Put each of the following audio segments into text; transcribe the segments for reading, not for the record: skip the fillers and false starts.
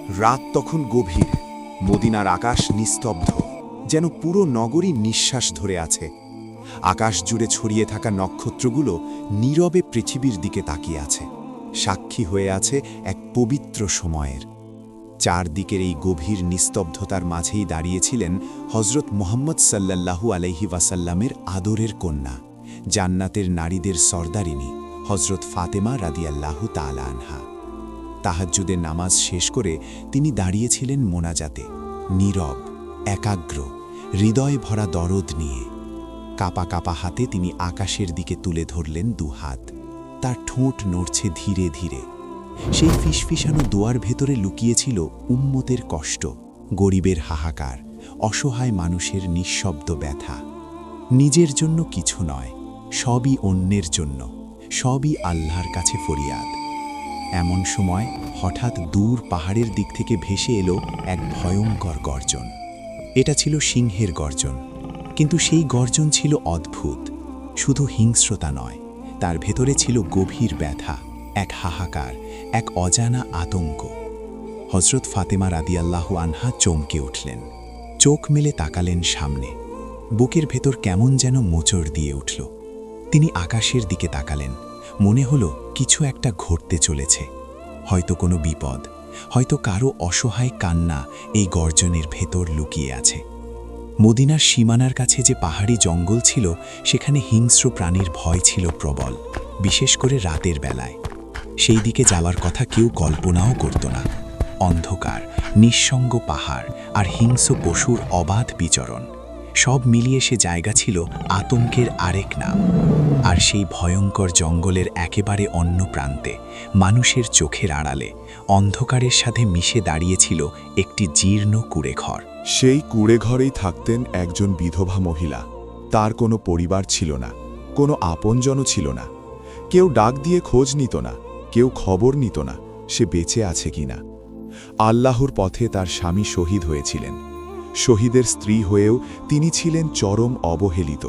রাত তখন গভীর, মদিনার আকাশ নিস্তব্ধ, যেন পুরো নগরী নিঃশ্বাস ধরে আছে। আকাশ জুড়ে ছড়িয়ে থাকা নক্ষত্রগুলো নীরবে পৃথিবীর দিকে তাকিয়ে আছে, সাক্ষী হয়ে আছে এক পবিত্র সময়ের। চারদিকের এই গভীর নিস্তব্ধতার মাঝেই দাঁড়িয়েছিলেন হজরত মুহাম্মদ সাল্লাল্লাহু আলাইহি ওয়াসাল্লামের আদরের কন্যা, জান্নাতের নারীদের সর্দারিনী হজরত ফাতেমা রাদিয়াল্লাহু তাআলা আনহা। তাহাজ্জুদের নামাজ শেষ করে তিনি দাঁড়িয়েছিলেন মোনাজাতে, নীরব, একাগ্র, হৃদয় ভরা দরদ নিয়ে। কাপা কাপা হাতে তিনি আকাশের দিকে তুলে ধরলেন দুহাত। তার ঠোঁট নড়ছে ধীরে ধীরে। সেই ফিসফিসানো দোয়ার ভেতরে লুকিয়েছিল উম্মতের কষ্ট, গরিবের হাহাকার, অসহায় মানুষের নিঃশব্দ ব্যথা। নিজের জন্য কিছু নয়, সবই অন্যের জন্য, সবই আল্লাহর কাছে ফরিয়াদ। এমন সময় হঠাৎ দূর পাহাড়ের দিক থেকে ভেসে এলো এক ভয়ঙ্কর গর্জন। এটা ছিল সিংহের গর্জন, কিন্তু সেই গর্জন ছিল অদ্ভুত। শুধু হিংস্রতা নয়, তার ভেতরে ছিল গভীর ব্যথা, এক হাহাকার, এক অজানা আতঙ্ক। হজরত ফাতেমা রাদিয়াল্লাহু আনহা চমকে উঠলেন, চোখ মেলে তাকালেন সামনে। বুকের ভেতর কেমন যেন মোচড় দিয়ে উঠল। তিনি আকাশের দিকে তাকালেন, মনে হলো কিছু একটা ঘটতে চলেছে। হয়তো কোনো বিপদ, হয়তো কারো অসহায় কান্না এই গর্জনের ভেতর লুকিয়ে আছে। মদিনার সীমানার কাছে যে পাহাড়ি জঙ্গল ছিল, সেখানে হিংস্র প্রাণীর ভয় ছিল প্রবল, বিশেষ করে রাতের বেলায়। সেই দিকে যাওয়ার কথা কেউ কল্পনাও করত না। অন্ধকার, নিঃসঙ্গ পাহাড় আর হিংস্র পশুর অবাধ বিচরণ, সব মিলিয়ে সে জায়গা ছিল আতঙ্কের আরেক নাম। আর সেই ভয়ঙ্কর জঙ্গলের একেবারে অন্য প্রান্তে, মানুষের চোখের আড়ালে, অন্ধকারের সাথে মিশে দাঁড়িয়েছিল একটি জীর্ণ কুঁড়েঘর। সেই কুঁড়েঘরেই থাকতেন একজন বিধবা মহিলা। তার কোনো পরিবার ছিল না, কোনো আপনজনও ছিল না। কেউ ডাক দিয়ে খোঁজ নিত না, কেউ খবর নিত না সে বেঁচে আছে কিনা। আল্লাহর পথে তার স্বামী শহীদ হয়েছিলেন। শহীদের স্ত্রী হয়েও তিনি ছিলেন চরম অবহেলিত,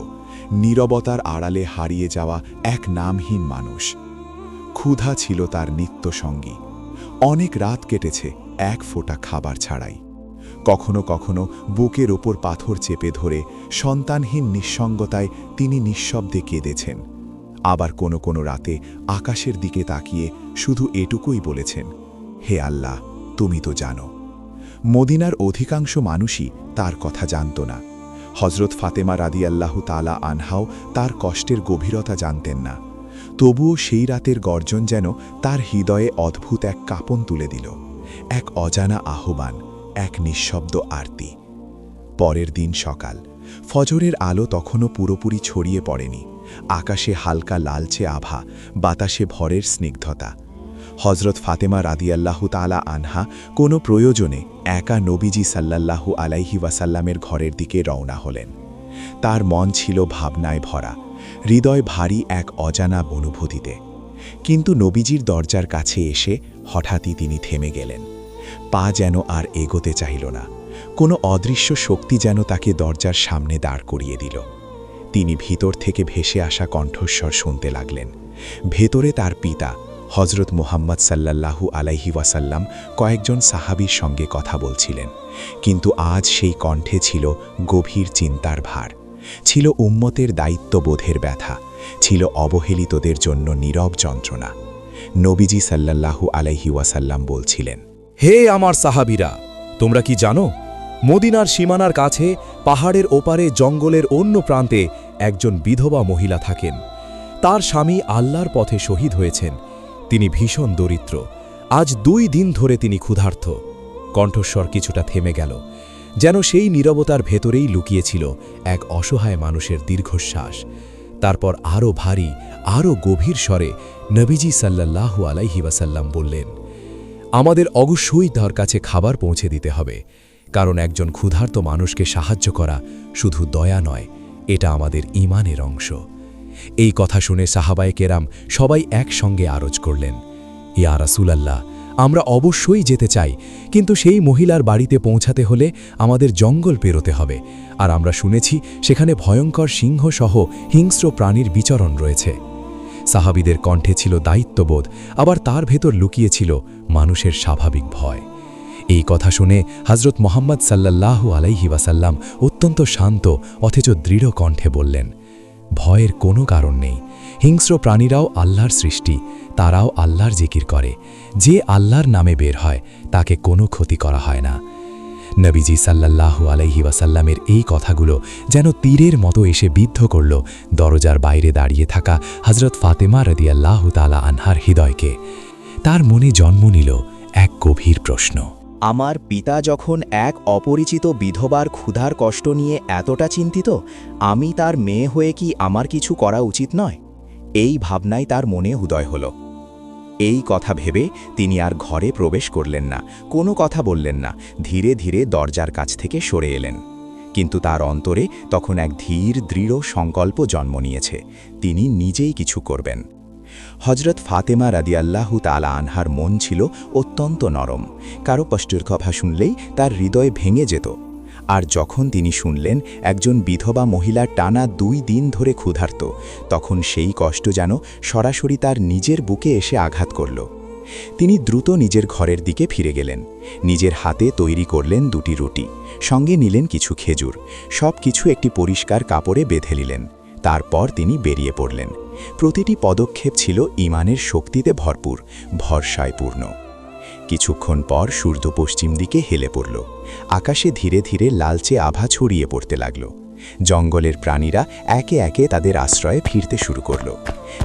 নীরবতার আড়ালে হারিয়ে যাওয়া এক নামহীন মানুষ। ক্ষুধা ছিল তার নিত্যসঙ্গী। অনেক রাত কেটেছে এক ফোঁটা খাবার ছাড়াই। কখনো কখনো বুকের ওপর পাথর চেপে ধরে সন্তানহীন নিঃসঙ্গতায় তিনি নিঃশব্দে কেঁদেছেন। আবার কোনো কোনো রাতে আকাশের দিকে তাকিয়ে শুধু এটুকুই বলেছেন, হে আল্লাহ, তুমি তো জানো। মদিনার অধিকাংশ মানুষই তার কথা জানত না। হজরত ফাতেমা রাদিয়াল্লাহু তাআলা আনহাও তার কষ্টের গভীরতা জানতেন না। তবুও সেই রাতের গর্জন যেন তার হৃদয়ে অদ্ভুত এক কাঁপন তুলে দিল, এক অজানা আহ্বান, এক নিঃশব্দ আরতি। পরের দিন সকাল, ফজরের আলো তখনও পুরোপুরি ছড়িয়ে পড়েনি। আকাশে হালকা লালচে আভা, বাতাসে ভরের স্নিগ্ধতা। হজরত ফাতেমা রাদিয়াল্লাহু তাআলা আনহা কোনো প্রয়োজনে একা নবীজি সাল্লাল্লাহু আলাইহি ওয়াসাল্লামের ঘরের দিকে রওনা হলেন। তার মন ছিল ভাবনায় ভরা, হৃদয় ভারী এক অজানা অনুভূতিতে। কিন্তু নবীজির দরজার কাছে এসে হঠাৎই তিনি থেমে গেলেন। পা যেন আর এগোতে চাইল না। কোনো অদৃশ্য শক্তি যেন তাকে দরজার সামনে দাঁড় করিয়ে দিল। তিনি ভিতর থেকে ভেসে আসা কণ্ঠস্বর শুনতে লাগলেন। ভেতরে তার পিতা হজরত মুহাম্মদ সাল্লাল্লাহু আলাইহি ওয়াসাল্লাম কয়েকজন সাহাবীর সঙ্গে কথা বলছিলেন। কিন্তু আজ সেই কণ্ঠে ছিল গভীর চিন্তার ভার, ছিল উম্মতের দায়িত্ববোধের ব্যথা, ছিল অবহেলিতদের জন্য নীরব যন্ত্রণা। নবীজি সাল্লাল্লাহু আলাইহি ওয়াসাল্লাম বলছিলেন, হে আমার সাহাবীরা, তোমরা কি জানো, মদিনার সীমানার কাছে পাহাড়ের ওপারে জঙ্গলের অন্য প্রান্তে একজন বিধবা মহিলা থাকেন। তার স্বামী আল্লাহর পথে শহীদ হয়েছেন। তিনি ভীষণ দরিদ্র। আজ 2 দিন ধরে তিনি ক্ষুধার্ত। কণ্ঠস্বর কিছুটা থেমে গেল, যেন সেই নীরবতার ভেতরেই লুকিয়েছিল এক অসহায় মানুষের দীর্ঘশ্বাস। তারপর আরও ভারী, আরও গভীর স্বরে নবীজি সাল্লাল্লাহু আলাইহি ওয়াসাল্লাম বললেন, আমাদের অবশ্যই তার কাছে খাবার পৌঁছে দিতে হবে, কারণ একজন ক্ষুধার্ত মানুষকে সাহায্য করা শুধু দয়া নয়, এটা আমাদের ঈমানের অংশ। এই কথা শুনে সাহাবায়ে কেরাম সবাই একসঙ্গে আরজ করলেন, ইয়া রাসূলাল্লাহ, আমরা অবশ্যই যেতে চাই, কিন্তু সেই মহিলার বাড়িতে পৌঁছাতে হলে আমাদের জঙ্গল পেরোতে হবে, আর আমরা শুনেছি সেখানে ভয়ঙ্কর সিংহসহ হিংস্র প্রাণীর বিচরণ রয়েছে। সাহাবীদের কণ্ঠে ছিল দায়িত্ববোধ, আবার তার ভেতর লুকিয়েছিল মানুষের স্বাভাবিক ভয়। এই কথা শুনে হজরত মোহাম্মদ সাল্লাল্লাহু আলাইহি ওয়াসাল্লাম অত্যন্ত শান্ত অথচ দৃঢ় কণ্ঠে বললেন, ভয়ের কোনো কারণ নেই। হিংস্র প্রাণীরাও আল্লাহর সৃষ্টি, তারাও আল্লাহর জিকির করে। যে আল্লাহর নামে বের হয় তাকে কোনো ক্ষতি করা হয় না। নবীজি সাল্লাল্লাহু আলাইহি ওয়াসাল্লামের এই কথাগুলো যেন তীরের মতো এসে বিদ্ধ করল দরজার বাইরে দাঁড়িয়ে থাকা হজরত ফাতেমা রাদিয়াল্লাহু তাআলা আনহার হৃদয়কে। তার মনে জন্ম নিল এক গভীর প্রশ্ন। আমার পিতা যখন এক অপরিচিত বিধবার ক্ষুধার কষ্ট নিয়ে এতটা চিন্তিত, আমি তার মেয়ে হয়ে কি আমার কিছু করা উচিত নয়? এই ভাবনাই তার মনে উদয় হল। এই কথা ভেবে তিনি আর ঘরে প্রবেশ করলেন না, কোনো কথা বললেন না, ধীরে ধীরে দরজার কাছ থেকে সরে এলেন। কিন্তু তার অন্তরে তখন এক ধীর দৃঢ় সংকল্প জন্ম নিয়েছে, তিনি নিজেই কিছু করবেন। হজরত ফাতেমা রাদিয়াল্লাহু তাআলা আনহার মন ছিল অত্যন্ত নরম, কারো কষ্টের কথা শুনলেই তার হৃদয় ভেঙে যেত। আর যখন তিনি শুনলেন একজন বিধবা মহিলা টানা 2 দিন ধরে ক্ষুধার্ত, তখন সেই কষ্ট যেন সরাসরি তার নিজের বুকে এসে আঘাত করল। তিনি দ্রুত নিজের ঘরের দিকে ফিরে গেলেন, নিজের হাতে তৈরি করলেন 2টি রুটি, সঙ্গে নিলেন কিছু খেজুর, সব কিছু একটি পরিষ্কার কাপড়ে বেঁধে নিলেন। তারপর তিনি বেরিয়ে পড়লেন। প্রতিটি পদক্ষেপ ছিল ঈমানের শক্তিতে ভরপুর, ভরসায় পূর্ণ। কিছুক্ষণ পর সূর্য পশ্চিম দিকে হেলে পড়ল, আকাশে ধীরে ধীরে লালচে আভা ছড়িয়ে পড়তে লাগল। জঙ্গলের প্রাণীরা একে একে তাদের আশ্রয়ে ফিরতে শুরু করল।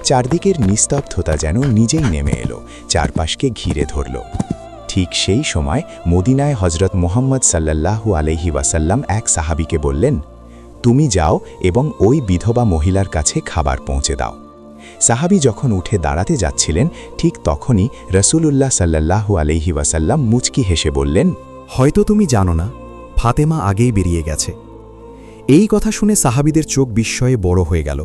চারদিকের নিস্তব্ধতা যেন নিজেই নেমে এলো, চারপাশকে ঘিরে ধরল। ঠিক সেই সময় মদিনায় হজরত মুহাম্মদ সাল্লাল্লাহু আলাইহি ওয়াসাল্লাম এক সাহাবীকে বললেন, তুমি যাও এবং ওই বিধবা মহিলার কাছে খাবার পৌঁছে দাও। সাহাবী যখন উঠে দাঁড়াতে যাচ্ছিলেন, ঠিক তখনই রাসূলুল্লাহ সাল্লাল্লাহু আলাইহি ওয়াসাল্লাম মুচকি হেসে বললেন, হয়তো তুমি জানো না, ফাতেমা আগেই বেরিয়ে গেছে। এই কথা শুনে সাহাবীদের চোখ বিস্ময়ে বড় হয়ে গেল।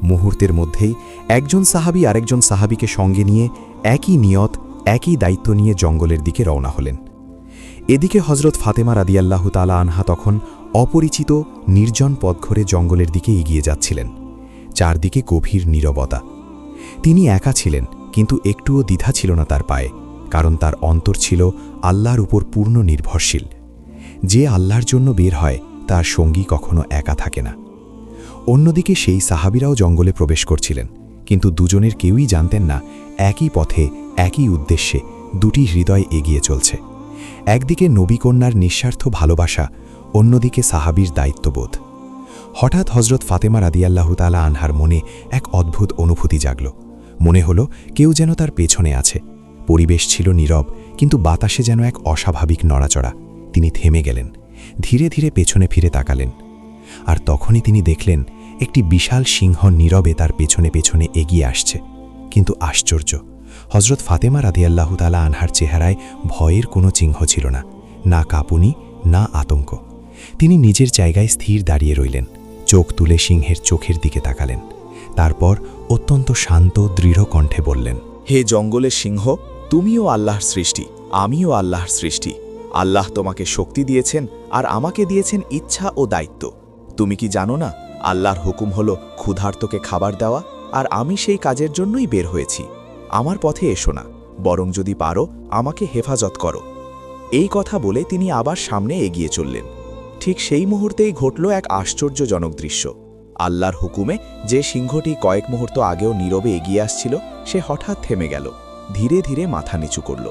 মুহূর্তের মধ্যেই একজন সাহাবী আরেকজন সাহাবীকে সঙ্গে নিয়ে একই নিয়ত, একই দায়িত্ব নিয়ে জঙ্গলের দিকে রওনা হলেন। এদিকে হজরত ফাতেমা রাদিয়াল্লাহু তাআলা আনহা তখন অপরিচিত নির্জন পথ ধরে জঙ্গলের দিকে এগিয়ে যাচ্ছিলেন। চারদিকে গভীর নীরবতা। তিনি একা ছিলেন, কিন্তু একটুও দ্বিধা ছিল না তার পায়ে, কারণ তার অন্তর ছিল আল্লাহর উপর পূর্ণ নির্ভরশীল। যে আল্লাহর জন্য বের হয় তার সঙ্গী কখনো একা থাকে না। অন্যদিকে সেই সাহাবীরাও জঙ্গলে প্রবেশ করছিলেন, কিন্তু দুজনের কেউই জানতেন না একই পথে একই উদ্দেশ্যে 2টি হৃদয় এগিয়ে চলছে। একদিকে নবীকন্যার নিঃস্বার্থ ভালোবাসা, অন্যদিকে সাহাবীর দায়িত্ববোধ। হঠাৎ হজরত ফাতেমা রাদিয়াল্লাহু তাআলা আনহার মনে এক অদ্ভুত অনুভূতি জাগল। মনে হলো কেউ যেন তার পেছনে আছে। পরিবেশ ছিল নীরব, কিন্তু বাতাসে যেন এক অস্বাভাবিক নড়াচড়া। তিনি থেমে গেলেন, ধীরে ধীরে পেছনে ফিরে তাকালেন। আর তখনই তিনি দেখলেন একটি বিশাল সিংহ নীরবে তার পেছনে পেছনে এগিয়ে আসছে। কিন্তু আশ্চর্য, হজরত ফাতেমা রাদিয়াল্লাহু তাআলা আনহার চেহারায় ভয়ের কোনো চিহ্ন ছিল না, না কাঁপুনি, না আতঙ্ক। তিনি নিজের জায়গায় স্থির দাঁড়িয়ে রইলেন, চোখ তুলে সিংহের চোখের দিকে তাকালেন। তারপর অত্যন্ত শান্ত দৃঢ় কণ্ঠে বললেন, হে জঙ্গলের সিংহ, তুমিও আল্লাহর সৃষ্টি, আমিও আল্লাহর সৃষ্টি। আল্লাহ তোমাকে শক্তি দিয়েছেন আর আমাকে দিয়েছেন ইচ্ছা ও দায়িত্ব। তুমি কি জানো না, আল্লাহর হুকুম হলো ক্ষুধার্তকে খাবার দেওয়া, আর আমি সেই কাজের জন্যই বের হয়েছি। আমার পথে এসো না, বরং যদি পারো আমাকে হেফাজত করো। এই কথা বলে তিনি আবার সামনে এগিয়ে চললেন। ঠিক সেই মুহূর্তেই ঘটল এক আশ্চর্যজনক দৃশ্য। আল্লাহর হুকুমে যে সিংহটি কয়েক মুহূর্ত আগেও নীরবে এগিয়ে আসছিল, সে হঠাৎ থেমে গেল, ধীরে ধীরে মাথা নিচু করল।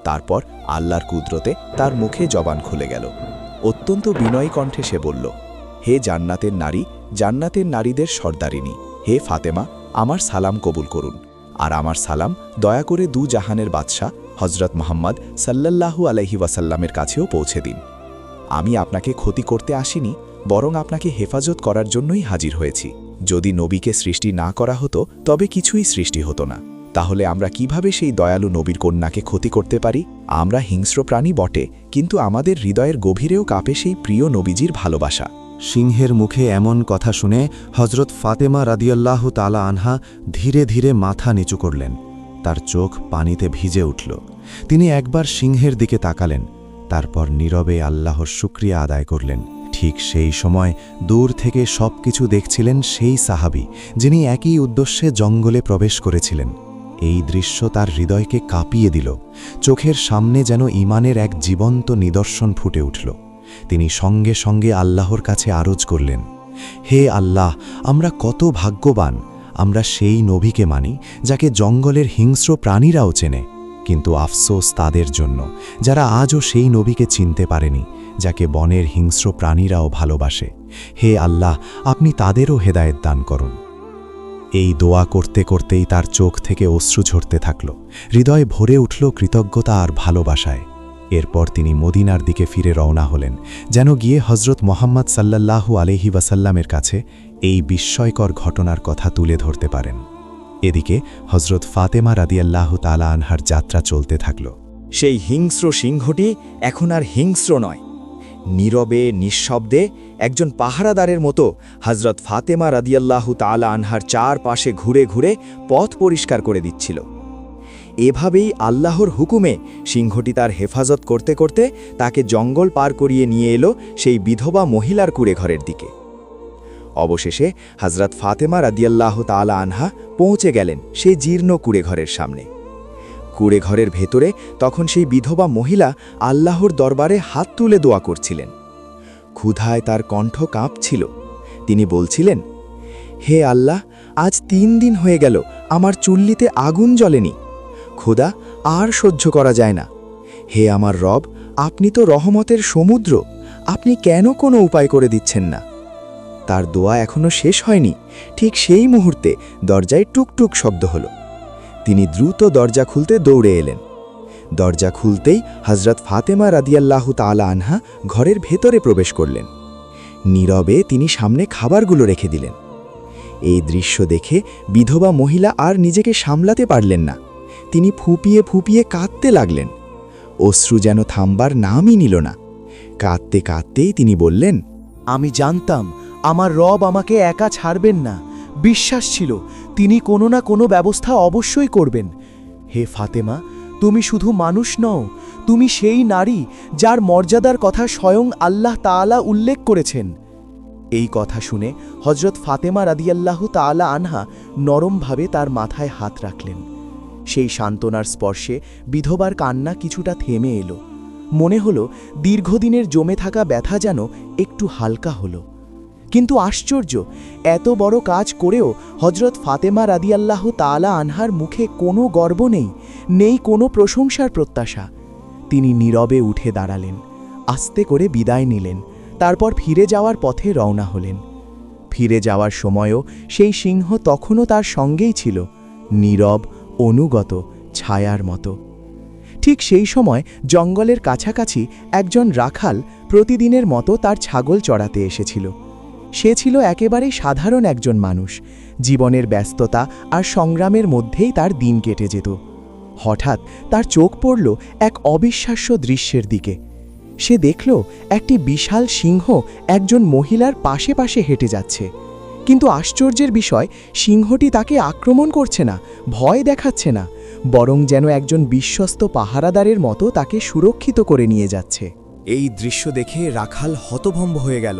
তারপর আল্লাহর কুদরতে তার মুখে জবান খুলে গেল। অত্যন্ত বিনয়ী কণ্ঠে সে বলল, হে জান্নাতের নারী, জান্নাতের নারীদের সর্দারিনী, হে ফাতেমা, আমার সালাম কবুল করুন। আর আমার সালাম দয়া করে 2 জাহানের বাদশাহ হজরত মুহাম্মদ সাল্লাল্লাহু আলাইহি ওয়াসাল্লামের কাছেও পৌঁছে দিন। আমি আপনাকে ক্ষতি করতে আসিনি, বরং আপনাকে হেফাজত করার জন্যই হাজির হয়েছি। যদি নবীকে সৃষ্টি না করা হতো তবে কিছুই সৃষ্টি হতো না। তাহলে আমরা কিভাবে সেই দয়ালু নবীর কন্যাকে ক্ষতি করতে পারি? আমরা হিংস্র প্রাণী বটে, কিন্তু আমাদের হৃদয়ের গভীরেও কাঁপে সেই প্রিয় নবীজির ভালোবাসা। সিংহের মুখে এমন কথা শুনে হজরত ফাতেমা রাদিয়াল্লাহু তাআলা আনহা ধীরে ধীরে মাথা নিচু করলেন। তার চোখ পানিতে ভিজে উঠল। তিনি একবার সিংহের দিকে তাকালেন, তারপর নীরবে আল্লাহর শুকরিয়া আদায় করলেন। ঠিক সেই সময় দূর থেকে সবকিছু দেখছিলেন সেই সাহাবী, যিনি একই উদ্দেশ্যে জঙ্গলে প্রবেশ করেছিলেন। এই দৃশ্য তার হৃদয়কে কাঁপিয়ে দিল। চোখের সামনে যেন ঈমানের এক জীবন্ত নিদর্শন ফুটে উঠল। তিনি সঙ্গে সঙ্গে আল্লাহর কাছে আরজ করলেন, হে আল্লাহ, আমরা কত ভাগ্যবান! আমরা সেই নবীকে মানি যাকে জঙ্গলের হিংস্র প্রাণীরাও চেনে, কিন্তু আফসোস তাদের জন্য যারা আজও সেই নবীকে চিনতে পারেনি, যাকে বনের হিংস্র প্রাণীরাও ভালোবাসে। হে আল্লাহ, আপনি তাদেরও হেদায়েত দান করুন। এই দোয়া করতে করতেই তার চোখ থেকে অশ্রু ঝরতে থাকল। হৃদয় ভরে উঠল কৃতজ্ঞতা আর ভালোবাসায়। এরপর তিনি মদিনার দিকে ফিরে রওনা হলেন, যেন গিয়ে হজরত মোহাম্মদ সাল্লাল্লাহু আলাইহি ওয়াসাল্লামের কাছে এই বিস্ময়কর ঘটনার কথা তুলে ধরতে পারেন। এদিকে হজরত ফাতেমা রাদিয়াল্লাহু তাআলা আনহার যাত্রা চলতে থাকল। সেই হিংস্র সিংহটি এখন আর হিংস্র নয়। নীরবে নিঃশব্দে একজন পাহারাদারের মতো হযরত ফাতেমা রাদিয়াল্লাহু তাআলা আনহার চারপাশে ঘুরে ঘুরে পথ পরিষ্কার করে দিচ্ছিল। এভাবেই আল্লাহর হুকুমে সিংহটি তার হেফাজত করতে করতে তাকে জঙ্গল পার করিয়ে নিয়ে এলো সেই বিধবা মহিলার কুঁড়েঘরের দিকে। অবশেষে হযরত ফাতেমা রাদিয়াল্লাহু তাআলা আনহা পৌঁছে গেলেন সেই জীর্ণ কুঁড়েঘরের সামনে। কুঁড়েঘরের ভেতরে তখন সেই বিধবা মহিলা আল্লাহর দরবারে হাত তুলে দোয়া করছিলেন। ক্ষুধায় তার কণ্ঠ কাঁপছিল। তিনি বলছিলেন, হে আল্লাহ, আজ 3 দিন হয়ে গেল আমার চুল্লিতে আগুন জ্বলেনি। ক্ষুধা আর সহ্য করা যায় না। হে আমার রব, আপনি তো রহমতের সমুদ্র, আপনি কেন কোনো উপায় করে দিচ্ছেন না? তার দোয়া এখনো শেষ হয়নি। ঠিক সেই মুহূর্তে দরজায় টুকটুক শব্দ হলো। তিনি দ্রুত দরজা খুলতে দৌড়ে এলেন। দরজা খুলতেই হযরত ফাতেমা রাদিয়াল্লাহু তাআলা আনহা ঘরের ভেতরে প্রবেশ করলেন। নীরবে তিনি সামনে খাবারগুলো রেখে দিলেন। এই দৃশ্য দেখে বিধবা মহিলা আর নিজেকে সামলাতে পারলেন না। তিনি ফুপিয়ে ফুপিয়ে কাঁদতে লাগলেন। অশ্রু যেন থামবার নামই নিল না। কাঁদতে কাঁদতেই তিনি বললেন, আমি জানতাম আমার রব আমাকে একা ছাড়বেন না। বিশ্বাস ছিল তিনি কোনো না কোনো ব্যবস্থা অবশ্যই করবেন। হে ফাতেমা, তুমি শুধু মানুষ নও, তুমি সেই নারী যার মর্যাদার কথা স্বয়ং আল্লাহ তাআলা উল্লেখ করেছেন। এই কথা শুনে হযরত ফাতেমা রাদিয়াল্লাহু তাআলা আনহা নরমভাবে তার মাথায় হাত রাখলেন। সেই সান্ত্বনার স্পর্শে বিধবার কান্না কিছুটা থেমে এলো। মনে হলো দীর্ঘদিনের জমে থাকা ব্যথা যেন একটু হালকা হলো। কিন্তু আশ্চর্য, এত বড় কাজ করেও হযরত ফাতেমা রাদিয়াল্লাহু তাআলা আনহার মুখে কোনো গর্ব নেই, নেই কোনো প্রশংসার প্রত্যাশা। তিনি নীরবে উঠে দাঁড়ালেন, আস্তে করে বিদায় নিলেন, তারপর ফিরে যাওয়ার পথে রওনা হলেন। ফিরে যাওয়ার সময়ও সেই সিংহ তখনও তার সঙ্গেই ছিল, নীরব, অনুগত, ছায়ার মতো। ঠিক সেই সময় জঙ্গলের কাছাকাছি একজন রাখাল প্রতিদিনের মতো তার ছাগল চড়াতে এসেছিল। সে ছিল একেবারেই সাধারণ একজন মানুষ। জীবনের ব্যস্ততা আর সংগ্রামের মধ্যেই তার দিন কেটে যেত। হঠাৎ তার চোখ পড়ল এক অবিশ্বাস্য দৃশ্যের দিকে। সে দেখল একটি বিশাল সিংহ একজন মহিলার পাশে পাশে হেঁটে যাচ্ছে। কিন্তু আশ্চর্যের বিষয়, সিংহটি তাকে আক্রমণ করছে না, ভয় দেখাচ্ছে না, বরং যেন একজন বিশ্বস্ত পাহারাদারের মতো তাকে সুরক্ষিত করে নিয়ে যাচ্ছে। এই দৃশ্য দেখে রাখাল হতভম্ব হয়ে গেল।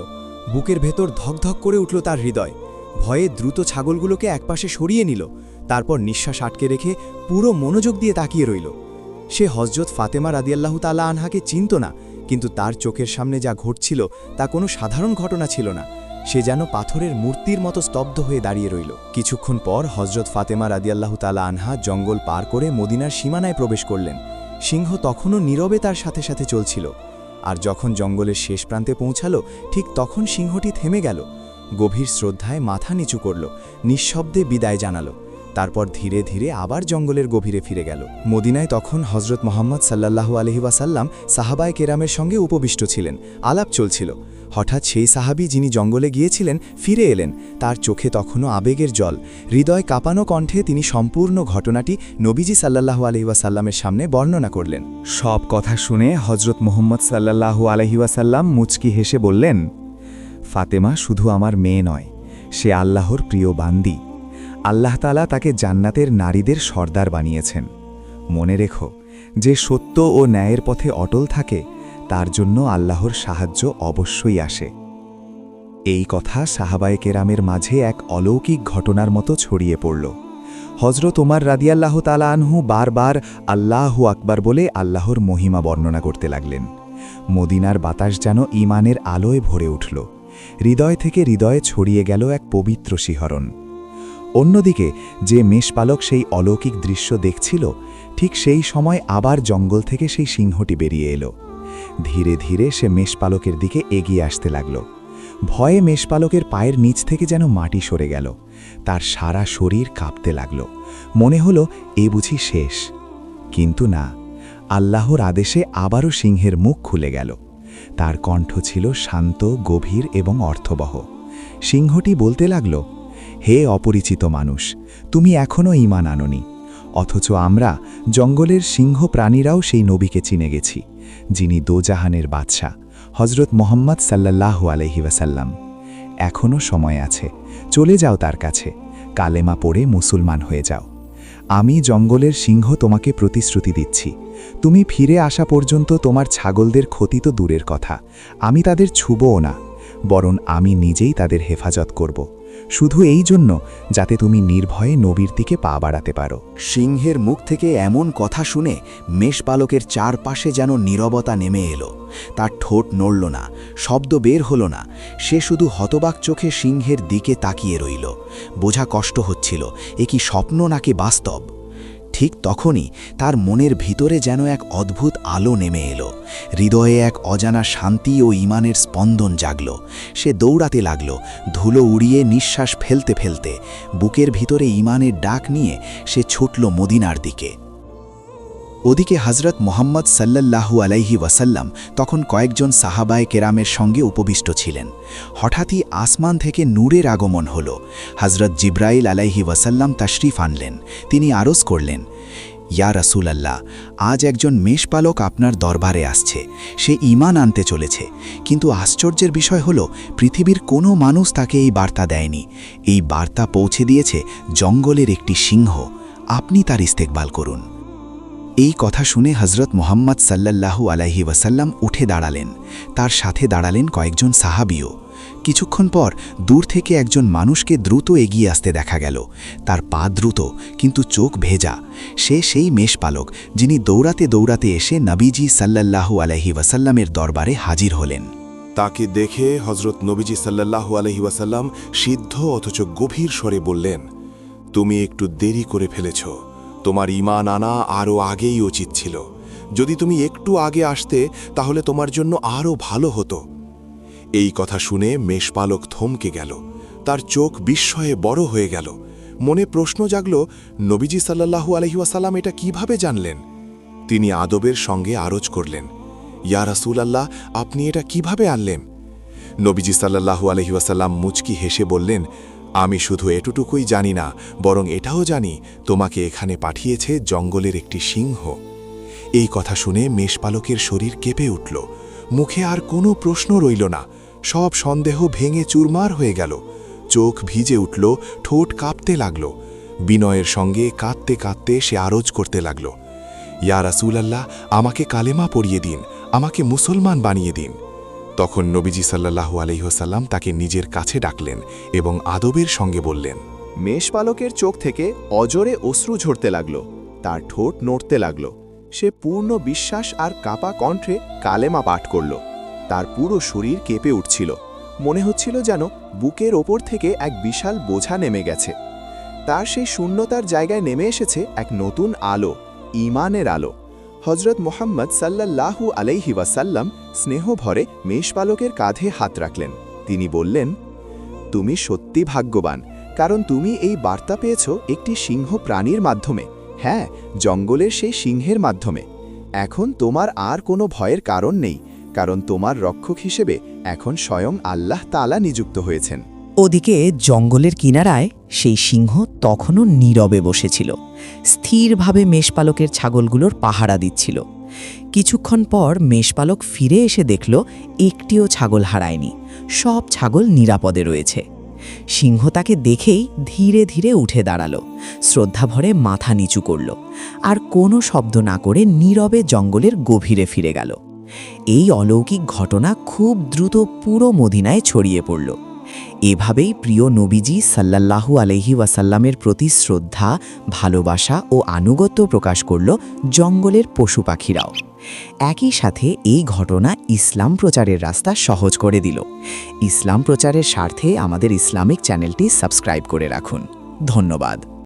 বুকের ভেতর ধকধক করে উঠল তার হৃদয়। ভয়ে দ্রুত ছাগলগুলোকে একপাশে সরিয়ে নিল। তারপর নিঃশ্বাস আটকে রেখে পুরো মনোযোগ দিয়ে তাকিয়ে রইল। সে হযরত ফাতেমা রাদিয়াল্লাহু তাআলা আনহাকে চিনত না, কিন্তু তার চোখের সামনে যা ঘটছিল তা কোনো সাধারণ ঘটনা ছিল না। সে যেন পাথরের মূর্তির মতো স্তব্ধ হয়ে দাঁড়িয়ে রইল। কিছুক্ষণ পর হযরত ফাতেমা রাদিয়াল্লাহু তাআলা আনহা জঙ্গল পার করে মদিনার সীমানায় প্রবেশ করলেন। সিংহ তখনও নীরবে তার সাথে সাথে চলছিল। আর যখন জঙ্গলের শেষ প্রান্তে পৌঁছালো, ঠিক তখন সিংহটি থেমে গেল। গভীর শ্রদ্ধায় মাথা নিচু করল, নিঃশব্দে বিদায় জানালো। তারপর ধীরে ধীরে আবার জঙ্গলের গভীরে ফিরে গেল। মদিনায় তখন হযরত মুহাম্মদ সাল্লাল্লাহু আলাইহি ওয়াসাল্লাম সাহাবায়ে কেরামের সঙ্গে উপবিষ্ট ছিলেন। আলাপ চলছিল। হঠাৎ সেই সাহাবী যিনি জঙ্গলে গিয়েছিলেন ফিরে এলেন। তার চোখে তখনও আবেগের জল। হৃদয় কাঁপানো কণ্ঠে তিনি সম্পূর্ণ ঘটনাটি নবীজি সাল্লাল্লাহু আলাইহি ওয়াসাল্লামের সামনে বর্ণনা করলেন। সব কথা শুনে হযরত মুহাম্মদ সাল্লাল্লাহু আলাইহি ওয়াসাল্লাম মুচকি হেসে বললেন, ফাতেমা শুধু আমার মেয়ে নয়, সে আল্লাহর প্রিয় বান্দি। আল্লাহ তাআলা তাকে জান্নাতের নারীদের সর্দার বানিয়েছেন। মনে রেখো, যে সত্য ও ন্যায়ের পথে অটল থাকে তার জন্য আল্লাহর সাহায্য অবশ্যই আসে। এই কথা সাহাবায়ে কেরামের মাঝে এক অলৌকিক ঘটনার মতো ছড়িয়ে পড়ল। হজরত ওমর রাদিয়াল্লাহু তাআলা আনহু বারবার আল্লাহু আকবার বলে আল্লাহর মহিমা বর্ণনা করতে লাগলেন। মদিনার বাতাস যেন ঈমানের আলোয় ভরে উঠল। হৃদয় থেকে হৃদয়ে ছড়িয়ে গেল এক পবিত্র শিহরণ। অন্যদিকে যে মেষপালক সেই অলৌকিক দৃশ্য দেখছিল, ঠিক সেই সময় আবার জঙ্গল থেকে সেই সিংহটি বেরিয়ে এলো। ধীরে ধীরে সে মেষপালকের দিকে এগিয়ে আসতে লাগল। ভয়ে মেষপালকের পায়ের নিচ থেকে যেন মাটি সরে গেল। তার সারা শরীর কাঁপতে লাগল। মনে হলো এ বুঝি শেষ। কিন্তু না, আল্লাহর আদেশে আবারও সিংহের মুখ খুলে গেল। তার কণ্ঠ ছিল শান্ত, গভীর এবং অর্থবহ। সিংহটি বলতে লাগল, হে অপরিচিত মানুষ, তুমি এখনও ঈমান আনোনি, অথচ আমরা জঙ্গলের সিংহ প্রাণীরাও সেই নবীকে চিনে গেছি, যিনি দোজাহানের বাদশা হজরত মোহাম্মদ সাল্লাল্লাহু আলাইহি ওয়াসাল্লাম। এখনও সময় আছে, চলে যাও তার কাছে, কালেমা পড়ে মুসলমান হয়ে যাও। আমি জঙ্গলের সিংহ তোমাকে প্রতিশ্রুতি দিচ্ছি, তুমি ফিরে আসা পর্যন্ত তোমার ছাগলদের ক্ষতি তো দূরের কথা, আমি তাদের ছুবও না, বরং আমি নিজেই তাদের হেফাজত করব, শুধু এই জন্য যাতে তুমি নির্ভয়ে নবীর দিকে পা বাড়াতে পারো। সিংহের মুখ থেকে এমন কথা শুনে মেষপালকের চারপাশে যেন নীরবতা নেমে এলো। তার ঠোঁট নড়ল না, শব্দ বের হলো না। সে শুধু হতবাক চোখে সিংহের দিকে তাকিয়ে রইল। বোঝা কষ্ট হচ্ছিল, এ কি স্বপ্ন নাকি বাস্তব। ঠিক তখনই তার মনের ভিতরে যেন এক অদ্ভুত আলো নেমে এলো। হৃদয়ে এক অজানা শান্তি ও ঈমানের স্পন্দন জাগল। সে দৌড়াতে লাগল, ধুলো উড়িয়ে নিঃশ্বাস ফেলতে ফেলতে। বুকের ভিতরে ঈমানের ডাক নিয়ে সে ছুটল মদিনার দিকে। ওদিকে হজরত মোহাম্মদ সাল্লাল্লাহু আলাইহি ওয়াসাল্লাম তখন কয়েকজন সাহাবায়ে কেরামের সঙ্গে উপবিষ্ট ছিলেন। হঠাৎই আসমান থেকে নূরের আগমন হল। হজরত জিব্রাইল আলাইহি ওয়াসাল্লাম তাশরিফ আনলেন। তিনি আরজ করলেন, ইয়া রাসূলাল্লাহ, আজ একজন মেষপালক আপনার দরবারে আসছে। সে ঈমান আনতে চলেছে, কিন্তু আশ্চর্যের বিষয় হল পৃথিবীর কোনো মানুষ তাকে এই বার্তা দেয়নি। এই বার্তা পৌঁছে দিয়েছে জঙ্গলের একটি সিংহ। আপনি তার ইস্তেকবাল করুন। এই কথা শুনে হজরত মোহাম্মদ সাল্লাল্লাহু আলাইহি ওয়াসাল্লাম উঠে দাঁড়ালেন। তার সাথে দাঁড়ালেন কয়েকজন সাহাবীও। কিছুক্ষণ পর দূর থেকে একজন মানুষকে দ্রুত এগিয়ে আসতে দেখা গেল। তার পা দ্রুত, কিন্তু চোখ ভেজা। সে সেই মেষপালক যিনি দৌড়াতে দৌড়াতে এসে নবীজি সাল্লাল্লাহু আলাইহি ওয়াসাল্লামের দরবারে হাজির হলেন। তাকে দেখে হজরত নবীজি সাল্লাল্লাহু আলাইহি ওয়াসাল্লাম সিদ্ধ অথচ গভীর স্বরে বললেন, তুমি একটু দেরি করে ফেলেছ। তোমার ঈমান আনা আরও আগেই উচিত ছিল। যদি তুমি একটু আগে আসতে তাহলে তোমার জন্য আরও ভালো হতো। এই কথা শুনে মেষপালক থমকে গেল। তার চোখ বিস্ময়ে বড় হয়ে গেল। মনে প্রশ্ন জাগল, নবীজি সাল্লাল্লাহু আলাইহি ওয়াসাল্লাম এটা কিভাবে জানলেন? তিনি আদবের সঙ্গে আরজ করলেন, ইয়া রাসূলাল্লাহ, আপনি এটা কিভাবে আনলেন? নবীজি সাল্লাল্লাহু আলাইহি ওয়াসাল্লাম মুচকি হেসে বললেন, আমি শুধু এটুকুই জানি না, বরং এটাও জানি তোমাকে এখানে পাঠিয়েছে জঙ্গলের একটি সিংহ। এই কথা শুনে মেষপালকের শরীর কেঁপে উঠল। মুখে আর কোনো প্রশ্ন রইল না। সব সন্দেহ ভেঙে চুরমার হয়ে গেল। চোখ ভিজে উঠল, ঠোঁট কাঁপতে লাগল। বিনয়ের সঙ্গে কাঁদতে কাঁদতে সে আরজ করতে লাগল, ইয়া রাসূলাল্লাহ, আমাকে কালেমা পড়িয়ে দিন, আমাকে মুসলমান বানিয়ে দিন। তখন নবীজি সাল্লাল্লাহু আলাইহি ওয়াসাল্লাম তাকে নিজের কাছে ডাকলেন এবং আদবের সঙ্গে বললেন। মেষপালকের চোখ থেকে অজরে অশ্রু ঝরতে লাগল। তার ঠোঁট নড়তে লাগল। সে পূর্ণ বিশ্বাস আর কাপা কণ্ঠে কালেমা পাঠ করল। তার পুরো শরীর কেঁপে উঠছিল। মনে হচ্ছিল যেন বুকের ওপর থেকে এক বিশাল বোঝা নেমে গেছে। তার সেই শূন্যতার জায়গায় নেমে এসেছে এক নতুন আলো, ঈমানের আলো। হজরত মোহাম্মদ সাল্লাল্লাহু আলাইহি ওয়াসাল্লাম স্নেহ ভরে মেষপালকের কাঁধে হাত রাখলেন। তিনি বললেন, তুমি সত্যি ভাগ্যবান, কারণ তুমি এই বার্তা পেয়েছ একটি সিংহ প্রাণীর মাধ্যমে। হ্যাঁ, জঙ্গলের সেই সিংহের মাধ্যমে। এখন তোমার আর কোনো ভয়ের কারণ নেই, কারণ তোমার রক্ষক হিসেবে এখন স্বয়ং আল্লাহ তাআলা নিযুক্ত হয়েছেন। ওদিকে জঙ্গলের কিনারায় সেই সিংহ তখনও নীরবে বসেছিল, স্থিরভাবে মেষপালকের ছাগলগুলোর পাহারা দিচ্ছিল। কিছুক্ষণ পর মেষপালক ফিরে এসে দেখল একটিও ছাগল হারায়নি, সব ছাগল নিরাপদে রয়েছে। সিংহ তাকে দেখেই ধীরে ধীরে উঠে দাঁড়ালো, শ্রদ্ধাভরে মাথা নিচু করল, আর কোনো শব্দ না করে নীরবে জঙ্গলের গভীরে ফিরে গেল। এই অলৌকিক ঘটনা খুব দ্রুত পুরো মদিনায় ছড়িয়ে পড়ল। এভাবেই প্রিয় নবীজি সাল্লাল্লাহু আলাইহি ওয়াসাল্লামের প্রতি শ্রদ্ধা, ভালোবাসা ও আনুগত্য প্রকাশ করল জঙ্গলের পশু পাখিরাও। একই সাথে এই ঘটনা ইসলাম প্রচারের রাস্তা সহজ করে দিল। ইসলাম প্রচারের স্বার্থে আমাদের ইসলামিক চ্যানেলটি সাবস্ক্রাইব করে রাখুন। ধন্যবাদ।